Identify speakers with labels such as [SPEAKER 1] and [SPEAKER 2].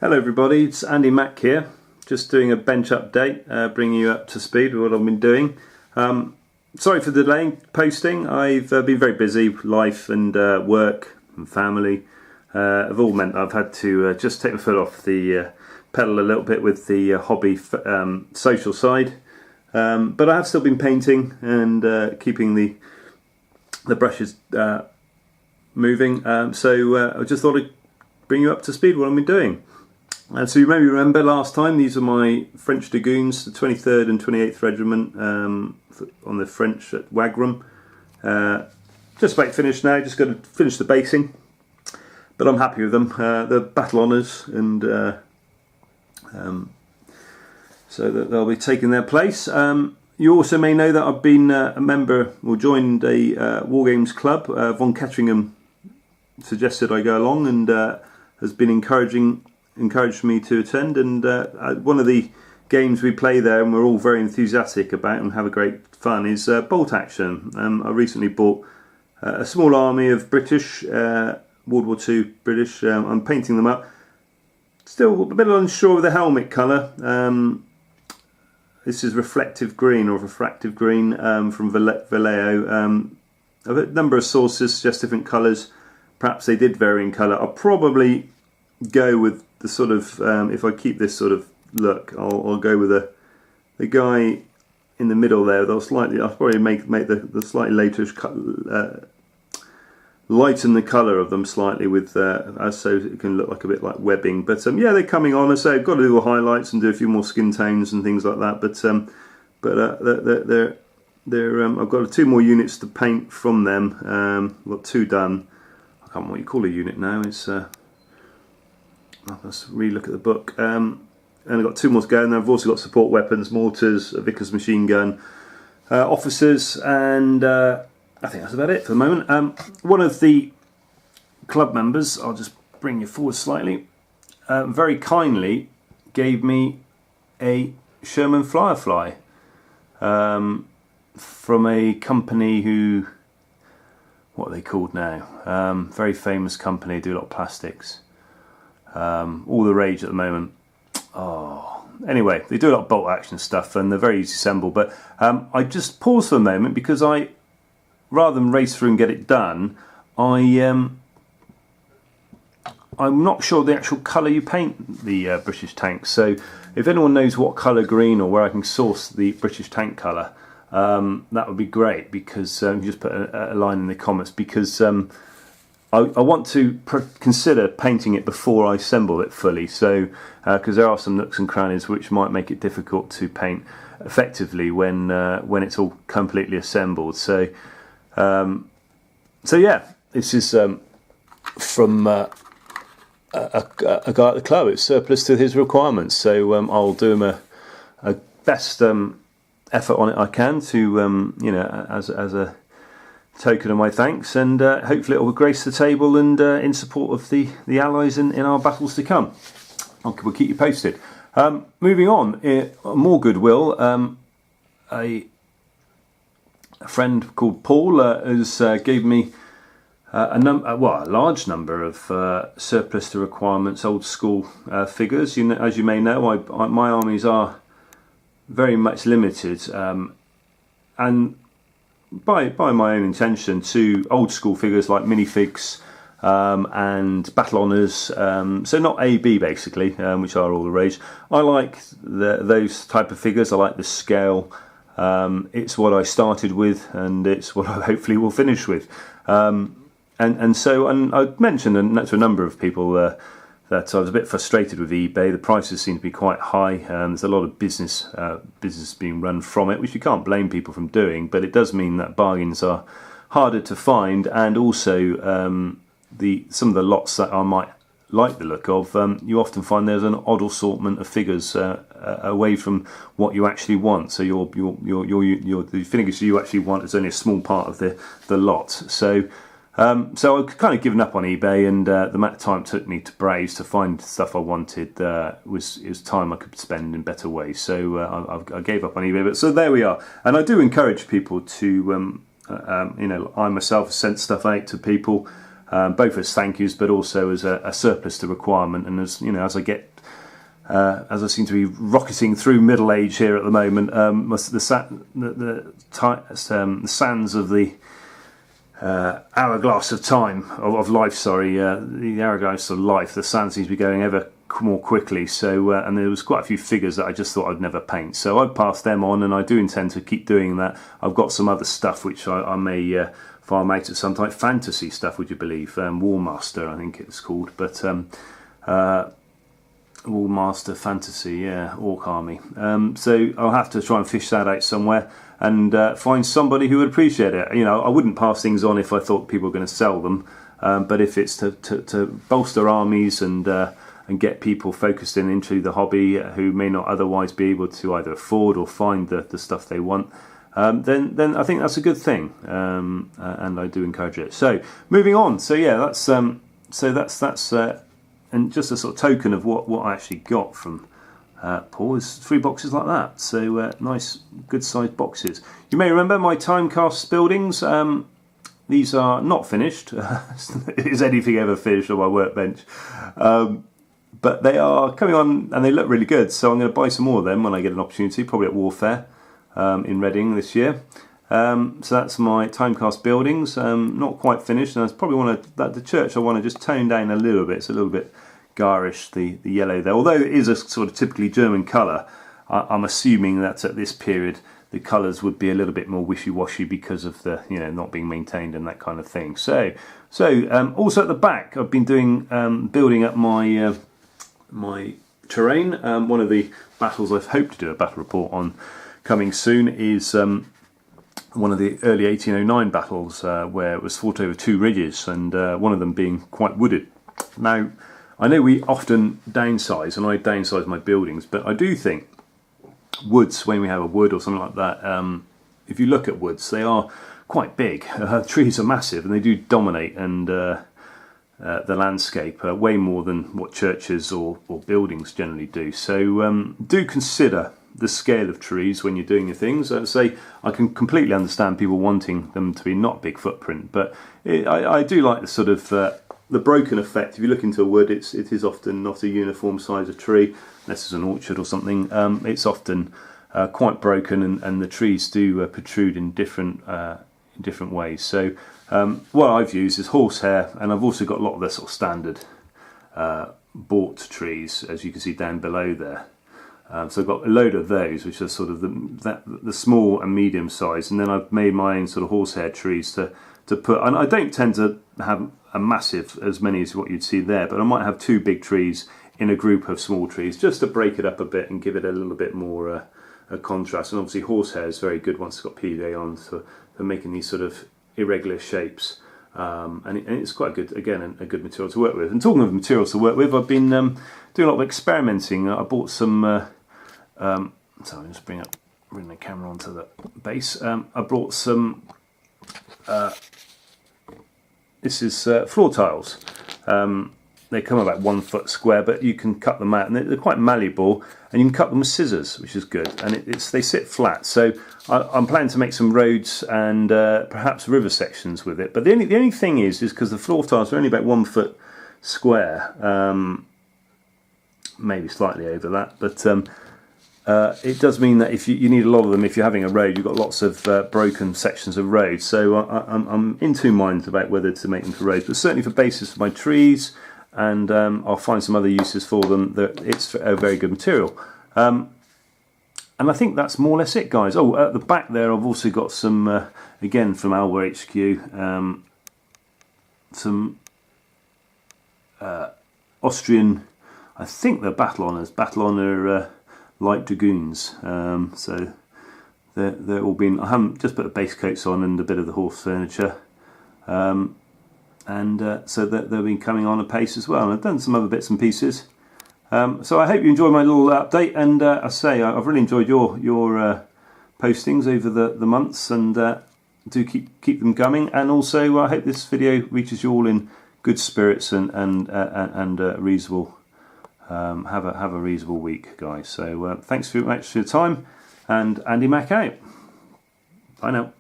[SPEAKER 1] Hello everybody, it's Andy Mack here, just doing a bench update, bringing you up to speed with what I've been doing. Sorry for delaying posting. I've been very busy. Life and work and family have all meant I've had to just take my foot off the pedal a little bit with the hobby social side. But I have still been painting and keeping the brushes moving. So I just thought I'd bring you up to speed with what I've been doing. So you maybe remember last time, these are my French Dragoons, the 23rd and 28th Regiment on the French at Wagram. Just about finished now, just got to finish the basing, but I'm happy with them. They're battle honours, and so that they'll be taking their place. You also may know that I've been a member, or joined a War Games club. Von Ketteringham suggested I go along and has been encouraged me to attend, and one of the games we play there and we're all very enthusiastic about and have a great fun is bolt action. I recently bought a small army of British, World War II British. I'm painting them up. Still a bit unsure of the helmet colour. This is reflective green or refractive green from Vallejo. I've had a number of sources suggest different colours. Perhaps they did vary in colour. I'll probably go with the sort of, if I keep this sort of look, I'll go with the guy in the middle there. I'll probably make the slightly laterish lighten the colour of them slightly with so it can look like a bit like webbing. But yeah, they're coming on. As I say, I've got to do the highlights and do a few more skin tones and things like that. I've got 2 more units to paint from them. I've got 2 done. I can't remember what you call a unit now. It's let's re-look at the book. And I've got 2 more to go, and I've also got support weapons, mortars, a Vickers machine gun, officers, and I think that's about it for the moment. One of the club members, I'll just bring you forward slightly, very kindly gave me a Sherman Firefly from a company who, what are they called now? Very famous company, do a lot of plastics. All the rage at the moment. Anyway, they do a lot of bolt action stuff and they're very easy to assemble, but I just paused for a moment because rather than race through and get it done, I'm not sure the actual colour you paint the British tanks. So if anyone knows what colour green or where I can source the British tank colour, that would be great, because you just put a line in the comments, because I want to consider painting it before I assemble it fully, so because there are some nooks and crannies which might make it difficult to paint effectively when it's all completely assembled. So yeah, this is from a guy at the club. It's surplus to his requirements, so I'll do him a best effort on it I can to as a token of my thanks, and hopefully it will grace the table and in support of the Allies in our battles to come. We'll keep you posted. Moving on, more goodwill. A friend called Paul has gave me a large number of surplus to requirements, old school figures. As you may know, my armies are very much limited, and by my own intention, to old school figures like minifigs and battle honours, so not AB basically, which are all the rage. I like those type of figures. I like the scale. It's what I started with, and it's what I hopefully will finish with. And I mentioned to a number of people that I was a bit frustrated with eBay. The prices seem to be quite high. There's a lot of business being run from it, which you can't blame people from doing, but it does mean that bargains are harder to find, and also some of the lots that I might like the look of, you often find there's an odd assortment of figures away from what you actually want. So the figures you actually want is only a small part of the lot. So I've kind of given up on eBay, and the amount of time it took me to browse to find stuff I wanted was time I could spend in better ways. So I gave up on eBay. But so there we are, and I do encourage people to, I myself have sent stuff out to people both as thank yous, but also as a surplus to requirement. And as you know, as I seem to be rocketing through middle age here at the moment, the sands of the hourglass of time, of life, sorry, the hourglass of life, the sand seems to be going ever more quickly. So, and there was quite a few figures that I just thought I'd never paint. So I passed them on, and I do intend to keep doing that. I've got some other stuff which I may farm out at some time. Fantasy stuff, would you believe? Warmaster, I think it's called. But Warmaster Fantasy, yeah, Orc Army. So I'll have to try and fish that out somewhere and find somebody who would appreciate it. You know, I wouldn't pass things on if I thought people were going to sell them, but if it's to bolster armies and get people focused into the hobby who may not otherwise be able to either afford or find the stuff they want, then I think that's a good thing, and I do encourage it. So moving on. So yeah, that's and just a sort of token of what I actually got from Paul is 3 boxes like that. So nice, good sized boxes. You may remember my Timecast buildings. These are not finished. Is anything ever finished on my workbench? But they are coming on and they look really good. So I'm going to buy some more of them when I get an opportunity, probably at Warfare in Reading this year. So that's my Timecast buildings. Not quite finished, and I probably want to. The church I want to just tone down a little bit. It's a little bit garish, the yellow there. Although it is a sort of typically German colour, I'm assuming that at this period the colours would be a little bit more wishy-washy because of the not being maintained and that kind of thing. So also at the back, I've been doing building up my my terrain. One of the battles I've hoped to do a battle report on coming soon is one of the early 1809 battles where it was fought over 2 ridges, and one of them being quite wooded. Now, I know we often downsize, and I downsize my buildings, but I do think woods, when we have a wood or something like that, if you look at woods, they are quite big. Trees are massive, and they do dominate the landscape way more than what churches or buildings generally do. So do consider the scale of trees when you're doing your things. I say I can completely understand people wanting them to be not big footprint, but I do like the sort of the broken effect. If you look into a wood, it is often not a uniform size of tree, unless it's an orchard or something. It's often quite broken, and the trees do protrude in different ways. So what I've used is horsehair, and I've also got a lot of the sort of standard bought trees, as you can see down below there. So I've got a load of those, which are sort of the small and medium size, and then I've made my own sort of horsehair trees to put. And I don't tend to have a massive as many as what you'd see there, but I might have 2 big trees in a group of small trees just to break it up a bit and give it a little bit more a contrast. And obviously horsehair is very good once it's got PVA on for making these sort of irregular shapes. And it's quite good, again, a good material to work with. And talking of materials to work with, I've been doing a lot of experimenting. I bought some. So I'll just bring the camera onto the base. I brought some. This is floor tiles. They come about 1 foot square, but you can cut them out, and they're quite malleable, and you can cut them with scissors, which is good. And they sit flat. So I'm planning to make some roads and perhaps river sections with it. But the only thing is because the floor tiles are only about 1 foot square, maybe slightly over that, but it does mean that if you need a lot of them, if you're having a road, you've got lots of broken sections of road. So I'm in 2 minds about whether to make them for roads, but certainly for bases for my trees, and I'll find some other uses for them. It's a very good material. And I think that's more or less it, guys. Oh, at the back there, I've also got some, again from Alba HQ, some Austrian, I think they're battle honour light dragoons. So they're all been. I haven't just put the base coats on and a bit of the horse furniture, so they've been coming on apace as well. And I've done some other bits and pieces. So I hope you enjoyed my little update, and I say I've really enjoyed your postings over the months, and do keep them coming. And also I hope this video reaches you all in good spirits and reasonable. Have a reasonable week, guys. So thanks very much for your time, and Andy Mac out. Bye now.